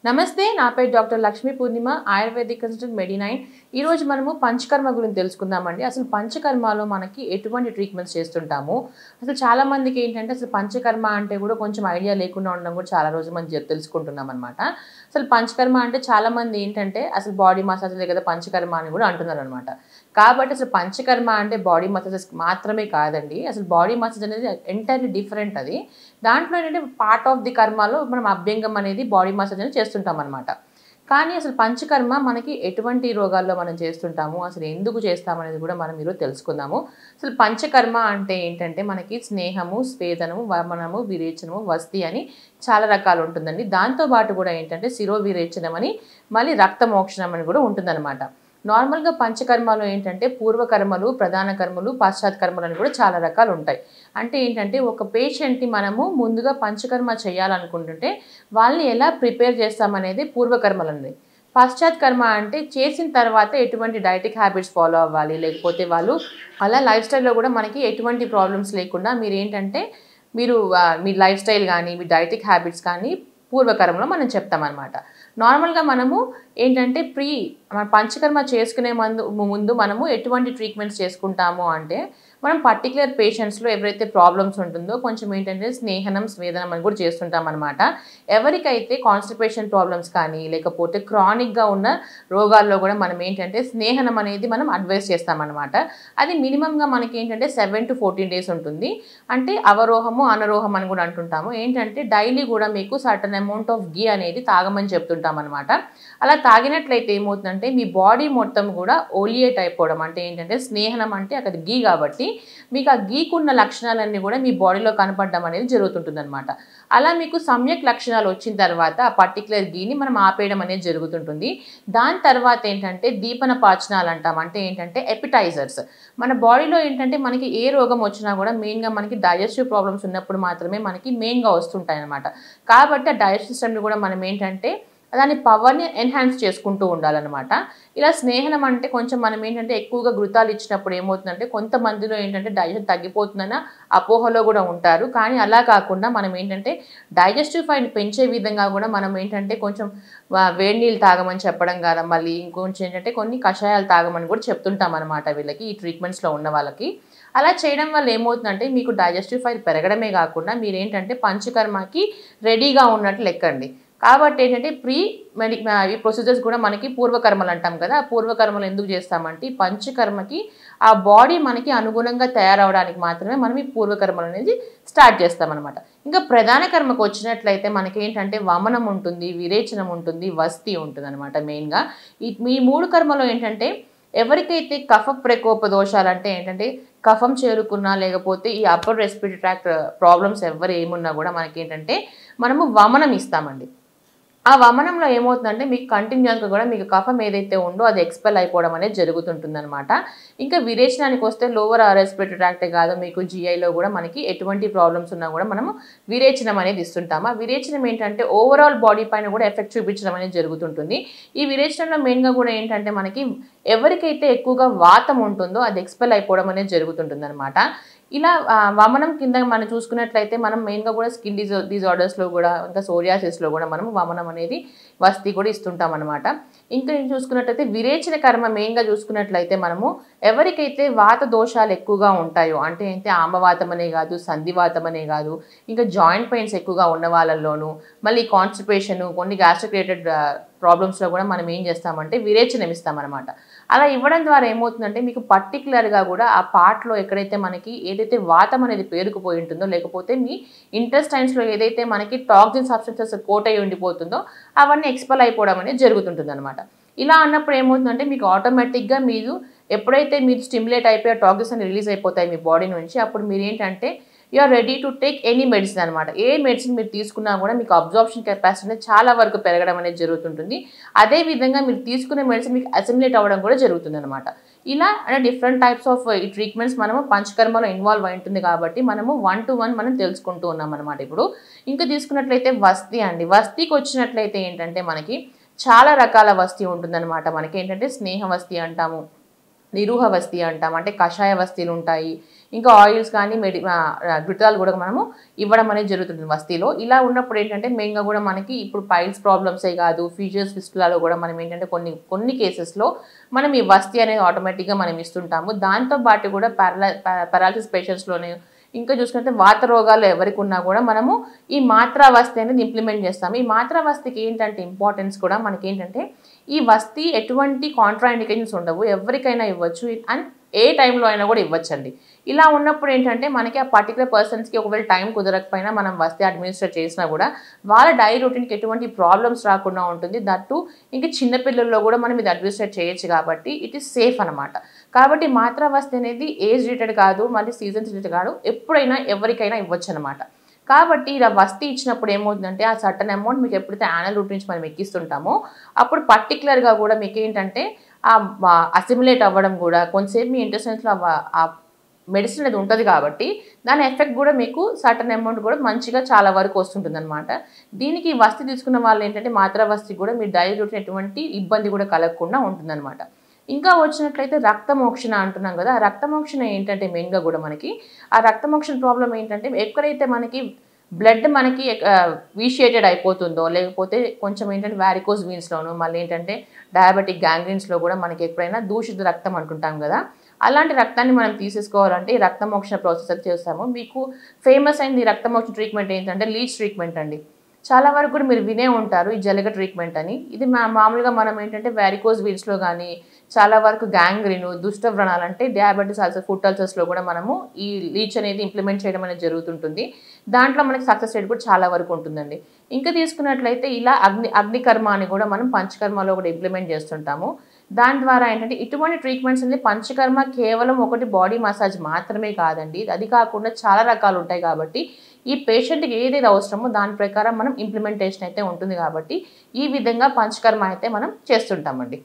నమస్తే, నా పేరు డాక్టర్ లక్ష్మీ పూర్ణిమ, ఆయుర్వేదిక్ కన్సల్టెంట్ మెడి9. ఈరోజు మనము పంచకర్మ గురించి తెలుసుకుందామండి. అసలు పంచకర్మలో మనకి ఎటువంటి ట్రీట్మెంట్స్ చేస్తుంటాము, అసలు చాలామందికి ఏంటంటే అసలు పంచకర్మ అంటే కూడా కొంచెం ఐడియా లేకుండా ఉండడం కూడా చాలా రోజు మనం తెలుసుకుంటున్నాం అనమాట. అసలు పంచకర్మ అంటే చాలామంది ఏంటంటే అసలు బాడీ మసాజ్లే కదా పంచకర్మ అని కూడా అంటున్నారు అనమాట. కాబట్టి అసలు పంచకర్మ అంటే బాడీ మసాజెస్ మాత్రమే కాదండి. అసలు బాడీ మసాజ్ అనేది ఎంటైర్లీ డిఫరెంట్. అది దాంట్లో ఏంటంటే పార్ట్ ఆఫ్ ది కర్మలో మనం అభ్యంగం అనేది బాడీ మసాజ్ అనేది చేస్తుంటాం అనమాట. కానీ అసలు పంచకర్మ మనకి ఎటువంటి రోగాల్లో మనం చేస్తుంటాము, అసలు ఎందుకు చేస్తామనేది కూడా మనం ఈరోజు తెలుసుకుందాము. అసలు పంచకర్మ అంటే ఏంటంటే మనకి స్నేహము, స్వేదనము, వమనము, విరేచనము, వస్తి అని చాలా రకాలు ఉంటుందండి. దాంతోపాటు కూడా ఏంటంటే శిరో విరేచనం అని, మళ్ళీ రక్తమోక్షణం అని కూడా ఉంటుందన్నమాట. నార్మల్గా పంచకర్మలో ఏంటంటే పూర్వకర్మలు, ప్రధాన కర్మలు, పాశ్చాత్ కర్మలు అని కూడా చాలా రకాలు ఉంటాయి. అంటే ఏంటంటే ఒక పేషెంట్ని మనము ముందుగా పంచకర్మ చేయాలనుకుంటుంటే వాళ్ళని ఎలా ప్రిపేర్ చేస్తామనేది పూర్వకర్మలు అనేది. పాశ్చాత్ కర్మ అంటే చేసిన తర్వాత ఎటువంటి డైటిక్ హ్యాబిట్స్ ఫాలో అవ్వాలి, లేకపోతే వాళ్ళు అలా లైఫ్ స్టైల్లో కూడా మనకి ఎటువంటి ప్రాబ్లమ్స్ లేకుండా మీరు మీ లైఫ్ స్టైల్ కానీ మీ డైటిక్ హ్యాబిట్స్ కానీ పూర్వకర్మలో మనం చెప్తామన్నమాట. నార్మల్గా మనము ఏంటంటే మన పంచకర్మ చేసుకునే ముందు మనము ఎటువంటి ట్రీట్మెంట్స్ చేసుకుంటాము అంటే మనం పర్టికులర్ పేషెంట్స్లో ఎవరైతే ప్రాబ్లమ్స్ ఉంటుందో కొంచెం ఏంటంటే స్నేహనం, స్వేదనం అని కూడా చేస్తుంటాం అనమాట. ఎవరికైతే కాన్స్టిపేషన్ ప్రాబ్లమ్స్ కానీ లేకపోతే క్రానిక్గా ఉన్న రోగాల్లో కూడా మనం ఏంటంటే స్నేహనం అనేది మనం అడ్వైస్ చేస్తామన్నమాట. అది మినిమంగా మనకి ఏంటంటే 7 to 14 days ఉంటుంది. అంటే అవరోహము, అనరోహం అని కూడా అంటుంటాము. ఏంటంటే డైలీ కూడా మీకు సర్టన్ అమౌంట్ ఆఫ్ గీ అనేది తాగమని చెప్తుంటాం అనమాట. అలా తాగినట్లయితే ఏమవుతుందంటే మీ బాడీ మొత్తం కూడా ఓలియేట్ అయిపోవడం, అంటే ఏంటంటే స్నేహనం అంటే అక్కడ గీ కాబట్టి మీకు ఆ గీకున్న లక్షణాలన్నీ కూడా మీ బాడీలో కనపడడం అనేది జరుగుతుంటుంది అనమాట. అలా మీకు సమ్యక్ లక్షణాలు వచ్చిన తర్వాత ఆ పర్టికులర్ గీని మనం ఆపేయడం అనేది జరుగుతుంటుంది. దాని తర్వాత ఏంటంటే దీపన పాచనాలు అంటాం. అంటే ఏంటంటే ఎపిటైజర్స్. మన బాడీలో ఏంటంటే మనకి ఏ రోగం వచ్చినా కూడా మెయిన్గా మనకి డైజెస్టివ్ ప్రాబ్లమ్స్ ఉన్నప్పుడు మాత్రమే మనకి మెయిన్గా వస్తుంటాయి అనమాట. కాబట్టి ఆ డైజెస్టివ్ సిస్టమ్ని కూడా మనం ఏంటంటే దాని పవర్ని ఎన్హాన్స్ చేసుకుంటూ ఉండాలన్నమాట. ఇలా స్నేహనం అంటే కొంచెం మనం ఏంటంటే ఎక్కువగా ఘృతాలు ఇచ్చినప్పుడు ఏమవుతుందంటే కొంతమందిలో ఏంటంటే డైజెషన్ తగ్గిపోతుందన్న అపోహలో కూడా ఉంటారు. కానీ అలా కాకుండా మనం ఏంటంటే డైజెస్టివ్ ఫైన్ పెంచే విధంగా కూడా మనం ఏంటంటే కొంచెం వేడి నీళ్ళు తాగమని చెప్పడం కదా, మళ్ళీ ఇంకొంచెం ఏంటంటే కొన్ని కషాయాలు తాగమని కూడా చెప్తుంటాం అనమాట వీళ్ళకి, ఈ ట్రీట్మెంట్స్లో ఉన్న వాళ్ళకి. అలా చేయడం వల్ల ఏమవుతుందంటే మీకు డైజెస్టివ్ ఫైల్ పెరగడమే కాకుండా మీరు ఏంటంటే పంచకర్మకి రెడీగా ఉన్నట్లు లెక్కండి. కాబట్టి ఏంటంటే ఈ ప్రొసీజర్స్ కూడా మనకి పూర్వకర్మలు అంటాం కదా. ఆ పూర్వకర్మలు ఎందుకు చేస్తామంటే ఈ పంచకర్మకి ఆ బాడీ మనకి అనుగుణంగా తయారవడానికి మాత్రమే మనం ఈ పూర్వకర్మలు అనేది స్టార్ట్ చేస్తామన్నమాట. ఇంకా ప్రధాన కర్మకు వచ్చినట్లయితే మనకి ఏంటంటే వమనం ఉంటుంది, విరేచనం ఉంటుంది, వస్తి ఉంటుంది అనమాట. మెయిన్గా ఈ 3 కర్మలో ఏంటంటే ఎవరికైతే కఫ ప్రకోప దోషాలు అంటే ఏంటంటే కఫం చేరుకున్నా లేకపోతే ఈ అప్పర్ రెస్పిరేటరీ ట్రాక్ట్ ప్రాబ్లమ్స్ ఏమున్నా కూడా మనకి ఏంటంటే మనము వమనం ఇస్తామండి. ఆ వమనంలో ఏమవుతుందంటే మీకు కంటిన్యూస్గా కూడా మీకు కఫం ఏదైతే ఉందో అది ఎక్స్పెల్ అయిపోవడం అనేది జరుగుతుంటుంది అనమాట. ఇంకా విరేచనానికి వస్తే లోవర్ రెస్పిరేటరీ ట్రాక్టే కాదు, మీకు జిఐలో కూడా మనకి ఎటువంటి ప్రాబ్లమ్స్ ఉన్నా కూడా మనము విరేచనం అనేది ఇస్తుంటాము. ఆ విరేచనం ఏంటంటే ఓవరాల్ బాడీ పైన కూడా ఎఫెక్ట్ చూపించడం అనేది జరుగుతుంటుంది. ఈ విరేచనంలో మెయిన్గా కూడా ఏంటంటే మనకి ఎవరికైతే ఎక్కువగా వాతం ఉంటుందో అది ఎక్స్పెల్ అయిపోవడం అనేది జరుగుతుంటుంది అనమాట. ఇలా వమనం కింద మనం చూసుకున్నట్లయితే మనం మెయిన్గా కూడా స్కిన్ డిజార్డర్స్లో కూడా ఇంకా సోరియాసిస్లో కూడా మనము వమనం అనేది వస్తి కూడా ఇస్తుంటాం అనమాట. ఇంకా చూసుకున్నట్లయితే విరేచన కర్మ మెయిన్గా చూసుకున్నట్లయితే మనము ఎవరికైతే వాత దోషాలు ఎక్కువగా ఉంటాయో, అంటే అయితే ఆమవాతం అనే కాదు, సంధివాతం అనే కాదు, ఇంకా జాయింట్ పెయిన్స్ ఎక్కువగా ఉన్న వాళ్ళల్లోనూ, మళ్ళీ కాన్స్టిపేషన్, కొన్ని గ్యాస్ట్రిక్ రిలేటెడ్ ప్రాబ్లమ్స్లో కూడా మనం ఏం చేస్తామంటే విరేచనం ఇస్తామన్నమాట. అలా ఇవ్వడం ద్వారా ఏమవుతుందంటే మీకు పర్టికులర్గా కూడా ఆ పార్ట్లో ఎక్కడైతే మనకి ఏదైతే వాతం అనేది పేరుకుపోయి ఉంటుందో, లేకపోతే మీ ఇంటెస్టైన్స్లో ఏదైతే మనకి టాక్సిన్ సబ్స్టెన్సెస్ కోట్ అయి ఉండిపోతుందో అవన్నీ ఎక్స్పెల్ అయిపోవడం అనేది జరుగుతుంటుంది అనమాట. ఇలా అన్నప్పుడు ఏమవుతుందంటే మీకు ఆటోమేటిక్గా ఎప్పుడైతే మీరు స్టిమ్యులేట్ అయిపోయి టాక్సిన్స్ అని రిలీజ్ అయిపోతాయి మీ బాడీ నుంచి, అప్పుడు మీరు ఏంటంటే you're ready to take any medicine అనమాట. ఏ మెడిసిన్ మీరు తీసుకున్నా కూడా మీకు అబ్జార్ప్షన్ కెపాసిటీ అనేది చాలా వరకు పెరగడం అనేది జరుగుతుంటుంది. అదేవిధంగా మీరు తీసుకునే మెడిసిన్ మీకు అసిమిలేట్ అవ్వడం కూడా జరుగుతుంది అనమాట. ఇలా డిఫరెంట్ టైప్స్ ఆఫ్ ఈ ట్రీట్మెంట్స్ మనము పంచకర్మలో ఇన్వాల్వ్ అయి ఉంటుంది కాబట్టి మనము 1 to 1 మనం తెలుసుకుంటూ ఉన్నాం అనమాట. ఇప్పుడు ఇంకా తీసుకున్నట్లయితే వస్తి అండి. వస్తికి వచ్చినట్లయితే ఏంటంటే మనకి చాలా రకాల వస్తి ఉంటుందన్నమాట. మనకి ఏంటంటే స్నేహ వస్తి అంటాము, నిరూహ వస్తి అంటాం, అంటే కషాయ వస్తీలు ఉంటాయి. ఇంకా ఆయిల్స్ కానీ గుళికలు కూడా మనము ఇవ్వడం అనేది జరుగుతుంది వస్తీలో. ఇలా ఉన్నప్పుడు ఏంటంటే మెయిన్గా కూడా మనకి ఇప్పుడు పైల్స్ ప్రాబ్లమ్సే కాదు, ఫీచర్స్ ఫిస్టులాలో కూడా మనం ఏంటంటే కొన్ని కేసెస్లో మనం ఈ వస్తీ అనేది ఆటోమేటిక్గా మనం ఇస్తుంటాము. దాంతో పాటు కూడా పారాలసిస్ పేషెంట్స్లోనే ఇంకా చూసుకుంటే వాత రోగాలు ఎవరికి ఉన్నా కూడా మనము ఈ మాత్రా వస్తీ అనేది ఇంప్లిమెంట్ చేస్తాము. ఈ మాత్రా వస్తీకి ఏంటంటే ఇంపార్టెన్స్ కూడా మనకి ఏంటంటే ఈ వస్తీ ఎటువంటి కాంట్రాఇండికేషన్స్ ఉండవు, ఎవరికైనా ఇవ్వచ్చు అండ్ ఏ టైంలో అయినా కూడా ఇవ్వచ్చండి. ఇలా ఉన్నప్పుడు ఏంటంటే మనకి ఆ పర్టికులర్ పర్సన్స్కి ఒకవేళ టైం కుదరకపోయినా మనం వస్తీ అడ్మినిస్ట్రేట్ చేసినా కూడా వాళ్ళ డైలీ రొటీన్కి ఎటువంటి ప్రాబ్లమ్స్ రాకుండా ఉంటుంది. దట్టు ఇంకా చిన్నపిల్లల్లో కూడా మనం ఇది అడ్మినిస్ట్రేట్ చేయొచ్చు కాబట్టి ఇట్ ఈస్ సేఫ్ అనమాట. కాబట్టి మాత్రా వస్తీ అనేది ఏజ్ రిలేటెడ్ కాదు, మళ్ళీ సీజన్స్ రిలేటెడ్ కాదు, ఎప్పుడైనా ఎవరికైనా ఇవ్వచ్చు అనమాట. కాబట్టి ఇలా వస్తీ ఇచ్చినప్పుడు ఏమవుతుందంటే ఆ సర్టన్ అమౌంట్ మీకు ఎప్పుడైతే యాన్యువల్ రూటీన్స్ మనం ఎక్కిస్తుంటామో అప్పుడు పర్టికులర్గా కూడా మీకు ఏంటంటే అసిమిలేట్ అవ్వడం కూడా కొంతసేపు మీ ఇంటెస్టైన్స్లో ఆ మెడిసిన్ అనేది ఉంటుంది కాబట్టి దాని ఎఫెక్ట్ కూడా మీకు సర్టన్ అమౌంట్ కూడా మంచిగా చాలా వరకు వస్తుంటుంది అనమాట. దీనికి వస్తీ తీసుకున్న వాళ్ళు ఏంటంటే మాత్రా వస్తీ కూడా మీ డైలీ రొటీన్ ఎటువంటి ఇబ్బంది కూడా కలగకుండా ఉంటుందన్నమాట. ఇంకా వచ్చినట్లయితే రక్తమోక్షణ అంటున్నాం కదా, ఆ రక్తమోక్షణ ఏంటంటే మెయిన్గా కూడా మనకి ఆ రక్తమోక్షణ ప్రాబ్లం ఏంటంటే ఎక్కడైతే మనకి బ్లడ్ మనకి వీషియేటెడ్ అయిపోతుందో లేకపోతే కొంచెం ఏంటంటే వారికోస్ వీన్స్లోను మళ్ళీ ఏంటంటే డయాబెటిక్ గ్యాంగ్రీన్స్లో కూడా మనకి ఎప్పుడైనా దూషిత రక్తం అంటుంటాం కదా, అలాంటి రక్తాన్ని మనం తీసేసుకోవాలంటే ఈ రక్తమోక్షణ ప్రాసెస్ అది చేస్తాము. మీకు ఫేమస్ అయింది ఈ రక్తమోక్షణ ట్రీట్మెంట్ ఏంటంటే లీచ్ ట్రీట్మెంట్ అండి. చాలా వరకు కూడా మీరు వినే ఉంటారు ఈ జలగ ట్రీట్మెంట్ అని. ఇది మామూలుగా మనం ఏంటంటే వారికోస్ వీన్స్లో కానీ చాలా వరకు గ్యాంగ్రీన్, దుష్ట వ్రణాలు అంటే డయాబెటీస్ అల్సర్, ఫుట్ అల్సర్స్లో కూడా మనము ఈ లీచ్ అనేది ఇంప్లిమెంట్ చేయడం అనేది జరుగుతుంటుంది. దాంట్లో మనకి సక్సెస్ రేట్ కూడా చాలా వరకు ఉంటుందండి. ఇంకా తీసుకున్నట్లయితే ఇలా అగ్నికర్మ అని కూడా మనం పంచకర్మలో కూడా ఇంప్లిమెంట్ చేస్తుంటాము. దాని ద్వారా ఏంటంటే ఇటువంటి ట్రీట్మెంట్స్ అనేది పంచకర్మ కేవలం ఒకటి బాడీ మసాజ్ మాత్రమే కాదండి, అది కాకుండా చాలా రకాలు ఉంటాయి. కాబట్టి ఈ పేషెంట్కి ఏదైతే అవసరమో దాని ప్రకారం మనం ఇంప్లిమెంటేషన్ అయితే ఉంటుంది. కాబట్టి ఈ విధంగా పంచకర్మ అయితే మనం చేస్తుంటామండి.